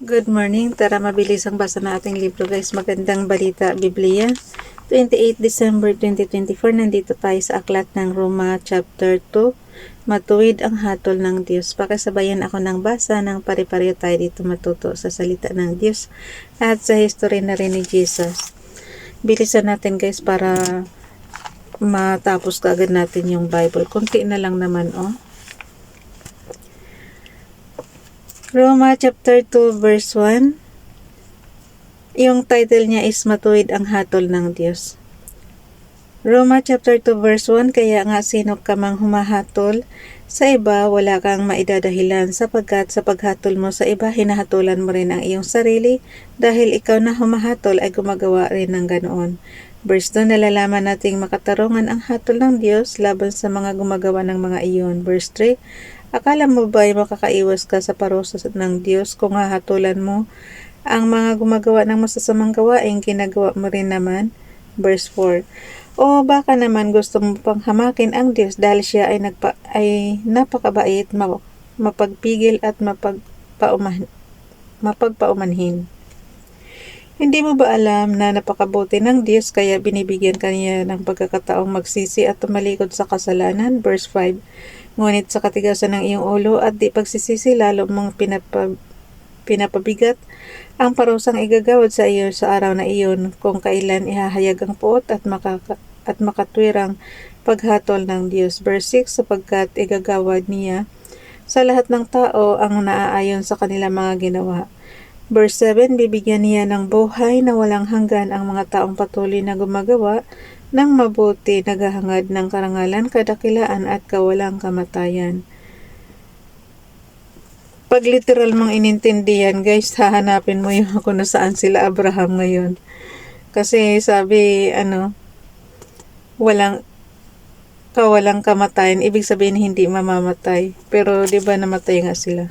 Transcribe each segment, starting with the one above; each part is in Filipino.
Good morning. Tara mabilis ang basa na ating libro guys. Magandang balita, Biblia. 28 December 2024. Nandito tayo sa aklat ng Roma chapter 2. Matuwid ang hatol ng Diyos. Pakisabayan ako ng basa ng pare-pareho tayo dito matuto sa salita ng Diyos at sa history na rin ni Jesus. Bilisan natin guys para matapos kaagad natin yung Bible. Kunti na lang naman Roma chapter 2 verse 1. Yung title niya is Matuwid ang hatol ng Diyos. Roma chapter 2 verse 1. Kaya nga sino ka mang humahatol sa iba, wala kang maidadahilan sapagkat sa paghatol mo sa iba, hinahatulan mo rin ang iyong sarili dahil ikaw na humahatol ay gumagawa rin ng ganoon. Verse 2. Nalalaman nating makatarungan ang hatol ng Diyos laban sa mga gumagawa ng mga iyon. Verse 3. Akala mo ba ay makakaiwas ka sa parusa ng Diyos kung hahatulan mo ang mga gumagawa ng masasamang gawain, ginagawa mo rin naman? Verse 4. O baka naman gusto mo pang hamakin ang Diyos dahil siya ay napakabait, mapagpigil at mapagpaumanhin. Hindi mo ba alam na napakabuti ng Diyos kaya binibigyan kaniya ng pagkakataong magsisi at tumalikod sa kasalanan? Verse 5. Ngunit sa katigasan ng iyong ulo at di pagsisisi, lalo mong pinapabigat ang parusang igagawad sa iyo sa araw na iyon, kung kailan ihahayag ang puot at makatwirang paghatol ng Diyos. Verse 6. Sapagkat igagawad niya sa lahat ng tao ang naaayon sa kanilang mga ginawa. Verse 7. Bibigyan niya ng buhay na walang hanggan ang mga taong patuloy na gumagawa ng mabuti, naghahangad ng karangalan, kadakilaan at kawalang kamatayan. Pag literal mong inintindihan guys, hahanapin mo yung kung saan sila Abraham ngayon. Kasi sabi, walang kamatayan, ibig sabihin hindi mamamatay. Pero di ba namatay nga sila?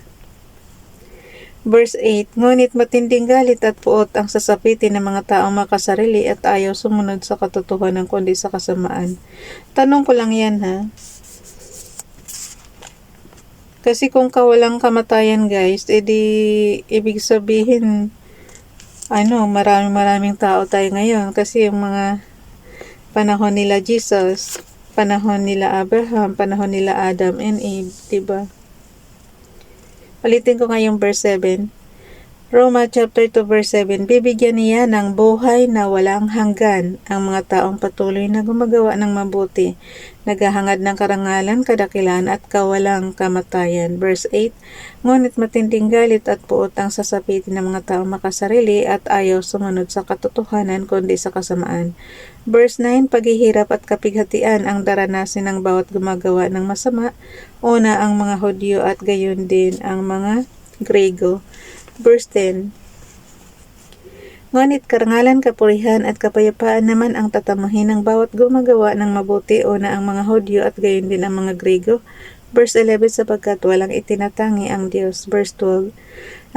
Verse 8. Ngunit matinding galit at puot ang sasapitin ng mga taong makasarili at ayaw sumunod sa katotohanan kundi sa kasamaan. Tanong ko lang yan Kasi kung kawalang kamatayan guys, edi ibig sabihin maraming tao tayo ngayon. Kasi yung mga panahon nila Jesus, panahon nila Abraham, panahon nila Adam and Eve, diba? Ulitin ko ngayong verse 7. Roma chapter 2 verse 7. Bibigyan niya ng buhay na walang hanggan ang mga taong patuloy na gumagawa ng mabuti, naghahangad ng karangalan, kadakilaan at kawalang kamatayan. Verse 8. Ngunit matinding galit at puot ang sasapitin ng mga taong makasarili at ayaw sumunod sa katotohanan kundi sa kasamaan. Verse 9. Paghihirap at kapighatian ang daranasin ng bawat gumagawa ng masama, una ang mga Hudyo at gayon din ang mga Grego. Verse 10. Ngunit karangalan, kapurihan at kapayapaan naman ang tatamuhin ng bawat gumagawa ng mabuti, una ang mga Hudyo at gayon din ang mga Grego. Verse 11. Sapagkat walang itinatangi ang Diyos. Verse 12.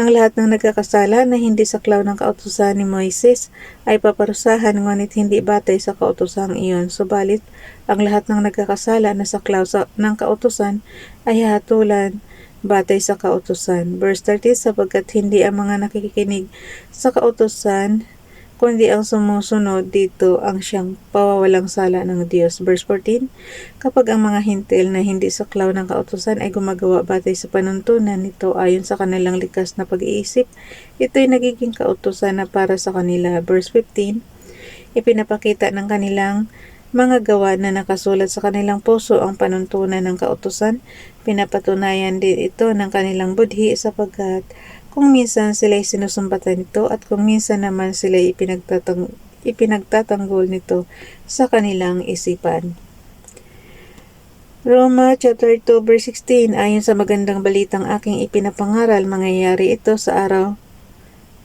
Ang lahat ng nagkakasala na hindi saklaw ng kautusan ni Moises ay paparusahan, ngunit hindi batay sa kautusang iyon. Subalit, ang lahat ng nagkakasala na saklaw ng kautusan ay hahatulan batay sa kautusan. Verse 13. Sapagkat hindi ang mga nakikinig sa kautusan, kundi ang sumusunod dito ang siyang pawawalang sala ng Diyos. Verse 14. Kapag ang mga hintil na hindi saklaw ng kautusan ay gumagawa batay sa panuntunan nito ayon sa kanilang likas na pag-iisip, ito'y nagiging kautusan na para sa kanila. Verse 15. Ipinapakita ng kanilang mga gawa na nakasulat sa kanilang puso ang panuntunan ng kautusan. Pinapatunayan din ito ng kanilang budhi sapagkat kung minsan sila ay sinusumbatan nito at kung minsan naman sila ay ipinagtatanggol nito sa kanilang isipan. Roma chapter 2 verse 16. Ayon sa magandang balitang aking ipinapangaral, mangyayari ito sa araw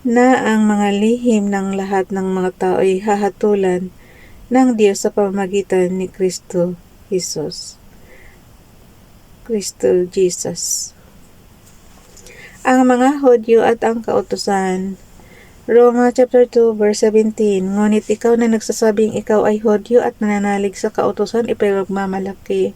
na ang mga lihim ng lahat ng mga tao ay hahatulan ng Diyos sa pamamagitan ni Kristo Jesus. Ang mga Hudyo at ang kautusan. Roma chapter 2 verse 17. Ngunit ikaw na nagsasabing ikaw ay Hudyo at nananalig sa kautusan, ipagmamalaki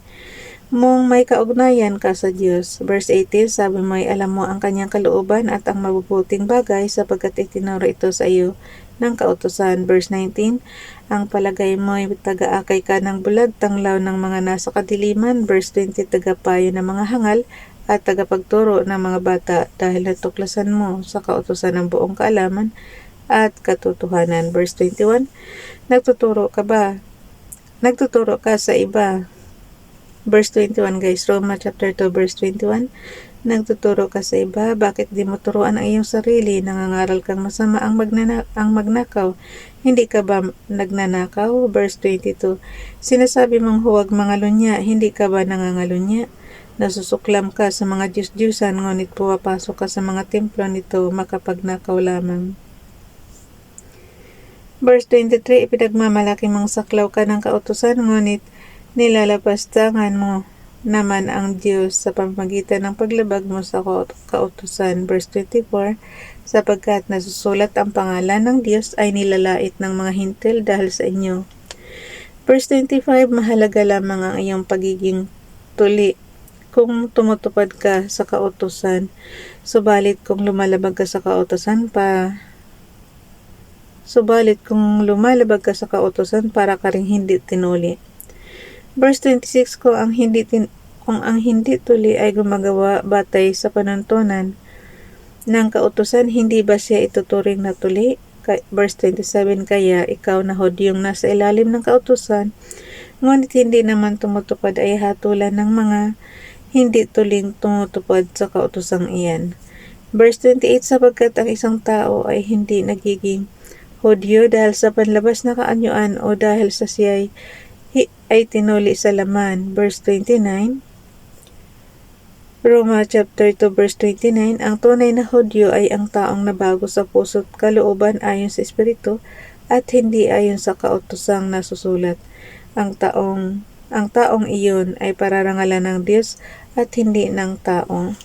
mong may kaugnayan ka sa Diyos. Verse 18, sabi mo ay alam mo ang kanyang kalooban at ang mabubuting bagay sapagkat itinuro ito sa iyo ng kautusan. Verse 19, ang palagay mo ay taga-akay ka ng bulag, tanglaw ng mga nasa kadiliman. Verse 20, tagapayo ng mga hangal at tagapagturo ng mga bata dahil natuklasan mo sa kautusan ng buong kaalaman at katotohanan. Verse 21, nagtuturo ka ba? Nagtuturo ka sa iba. Verse 21 guys, Roma chapter 2 verse 21, nagtuturo ka sa iba, bakit di mo turuan ang iyong sarili? Nangangaral kang masama ang magnakaw, hindi ka ba nagnanakaw? Verse 22, sinasabi mong huwag mangalunya, hindi ka ba nangangalunya? Nasusuklam ka sa mga Diyos-Diyusan, ngunit pumapasok ka sa mga templo nito makapagnakaw lamang. Verse 23, ipinagmamalaki mong saklaw ka ng kautusan, ngunit nilalapastangan mo naman ang Diyos sa pamamagitan ng paglabag mo sa kautusan. Verse 24, sapagkat nasusulat ang pangalan ng Diyos ay nilalait ng mga hintil dahil sa inyo. Verse 25, mahalaga lamang ang iyong pagiging tuli kung tumutupad ka sa kautusan, subalit kung lumalabag ka sa kautusan para ka ring hindi tinuli. Verse 26, kung ang hindi tuli ay gumagawa batay sa panuntunan ng kautusan, hindi ba siya ituturing na tuli? Verse 27, kaya ikaw na Hudyong nasa ilalim ng kautusan, ngunit hindi naman tumutupad ay hatulan ng mga hindi tuling tumutupad sa kautusang iyan. Verse 28, sapagkat ang isang tao ay hindi nagiging Hudyo dahil sa panlabas na kaanyuan o dahil sa siya ay tinuli sa laman. Verse 29, Roma chapter 2 verse 29, ang tunay na Hudyo ay ang taong nabago sa puso't kalooban ayon sa Espiritu at hindi ayon sa kautusang nasusulat. Ang taong iyon ay pararangalan ng Diyos at hindi ng tao.